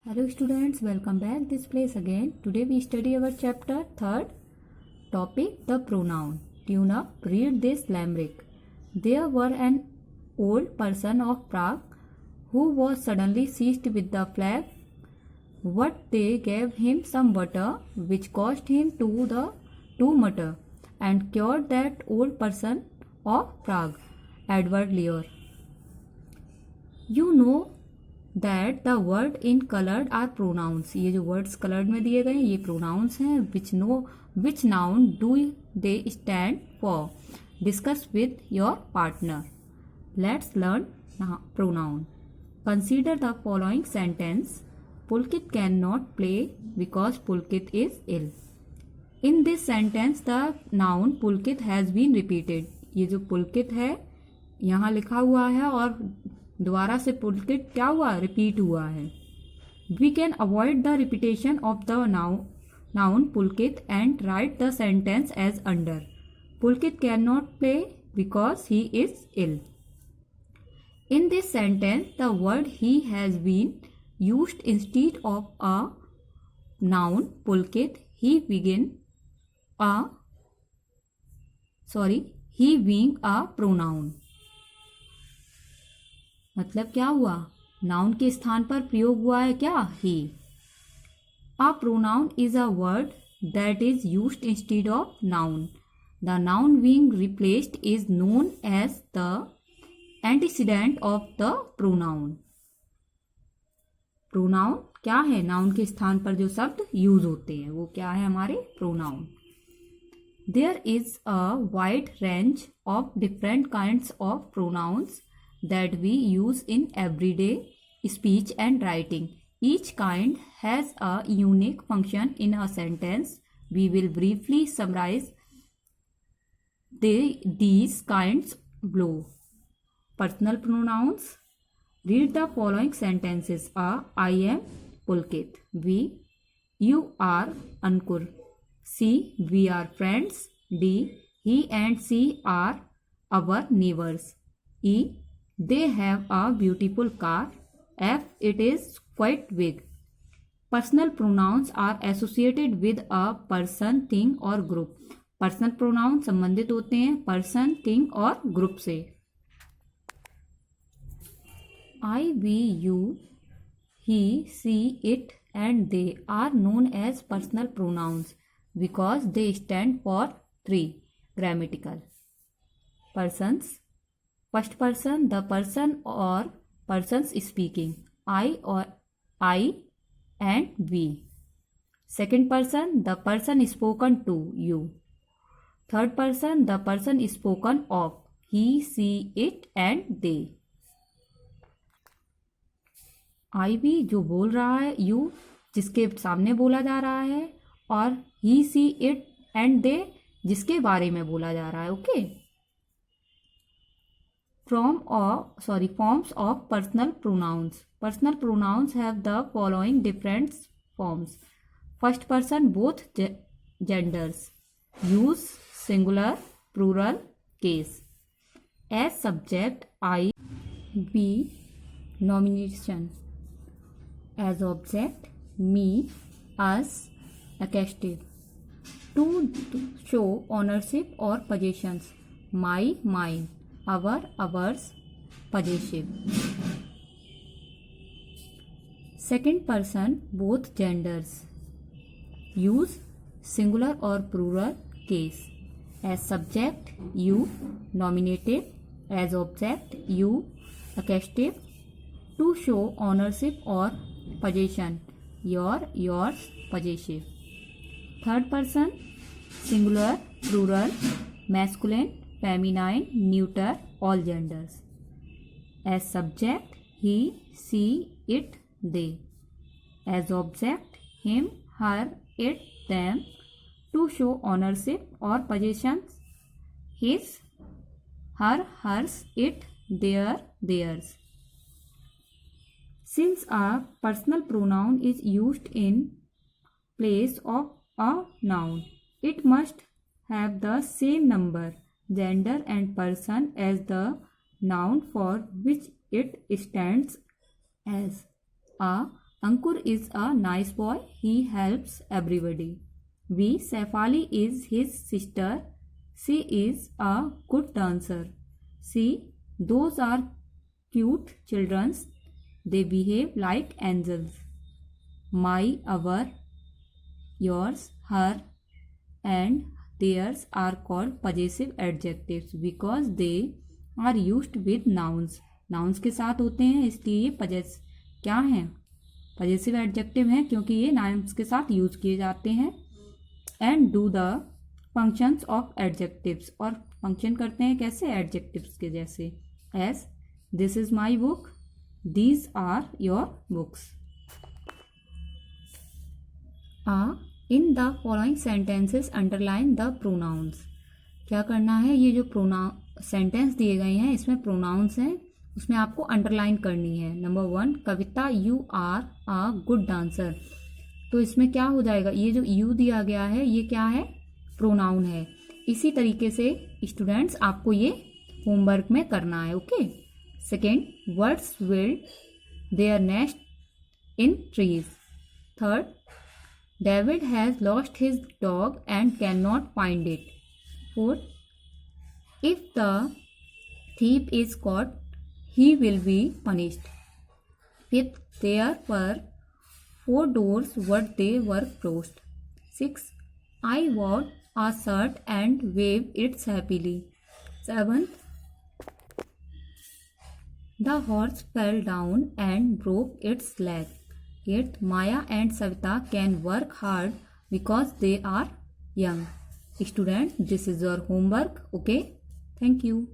Hello students, welcome back this place again. Today we study our chapter 3rd topic, the pronoun. Tune up, read this limerick. There were an old person of Prague who was suddenly seized with the plague. What they gave him some water which caused him to mutter and cured that old person of Prague. Edward Lear. You know that the word in colored are pronouns. ये जो words colored में दिए गए हैं ये pronouns हैं. Which noun do they stand for? Discuss with your partner. Let's learn pronoun. Consider the following sentence. Pulkit cannot play because Pulkit is ill. In this sentence the noun Pulkit has been repeated. ये जो Pulkit है यहाँ लिखा हुआ है और दोबारा से पुलकित क्या हुआ, रिपीट हुआ है. We can avoid the repetition of the noun Pulkit and write the sentence as under. Pulkit can not play because he is ill. In this sentence the word he has been used instead of a noun Pulkit. He being a pronoun. मतलब क्या हुआ, noun के स्थान पर प्रयोग हुआ है क्या, ही. A pronoun is a word that is used instead of noun. The noun being replaced is known as the antecedent of the pronoun. Pronoun क्या है, नाउन के स्थान पर जो शब्द यूज होते हैं वो क्या है, हमारे pronoun. There is a wide range of different kinds of pronouns that we use in everyday speech and writing. Each kind has a unique function in a sentence. We will briefly summarize these kinds below. Personal pronouns. Read the following sentences. A. I am Pulkit. B. You are Ankur. C. We are friends. D. He and she are our neighbors. E. They have a beautiful car. F. It is quite big. Personal pronouns are associated with a person, thing or group. Personal pronouns संबंधित होते हैं person, thing और group से. I, we, you, he, she, it and they are known as personal pronouns because they stand for 3 grammatical persons. First person, the person or persons speaking, I and we. Second person, the person spoken to, you. Third person, the person spoken of, he, she, it and they. I भी जो बोल रहा है, you जिसके सामने बोला जा रहा है और he, she, it and they जिसके बारे में बोला जा रहा है. Okay. Forms of personal pronouns. Personal pronouns have the following different forms. First person, both genders. Use singular, plural case. As subject, I, we, nomination. As object, me, us, accusative. To show ownership or possessions. My, mine. Our, ours, possessive. Second person, both genders. Use singular or plural case. As subject, you, nominative. As object, you, accusative. To show ownership or possession. Your, yours, possessive. Third person, singular, plural, masculine, feminine, neuter, all genders. As subject, he, she, it, they. As object, him, her, it, them. To show ownership or possessions, his, her, hers, it, their, theirs. Since a personal pronoun is used in place of a noun, it must have the same number, gender and person as the noun for which it stands as. A Ankur is a nice boy. He helps everybody. B. Saifali is his sister. She is a good dancer. C. Those are cute children. They behave like angels. My, our, yours, her, and theirs are called possessive adjectives because they are used with nouns. Nouns के साथ होते हैं इसलिए ये क्या हैं? Possessive adjective हैं क्योंकि ये नाउन्स के साथ यूज किए जाते हैं. And do the functions of adjectives, और फंक्शन करते हैं कैसे? एडजेक्टिव्स के जैसे. As this is my book, these are your books. In the following sentences underline the pronouns. क्या करना है? ये जो सेंटेंस दिए गए हैं इसमें प्रोनाउंस हैं, उसमें आपको अंडरलाइन करनी है. Number 1, Kavita you are a good dancer. तो इसमें क्या हो जाएगा? ये जो यू दिया गया है ये क्या है? प्रोनाउन है. इसी तरीके से स्टूडेंट्स आपको ये होमवर्क में करना है. Okay. Second, words build their nest in trees. Third, David has lost his dog and can not find it. Fourth, if the thief is caught, he will be punished. Fifth, there were 4 doors, but they were closed. 6, I bought a shirt and waved it happily. 7th, the horse fell down and broke its leg. 8th, Maya and Savita can work hard because they are young. Students, this is your homework. Okay, thank you.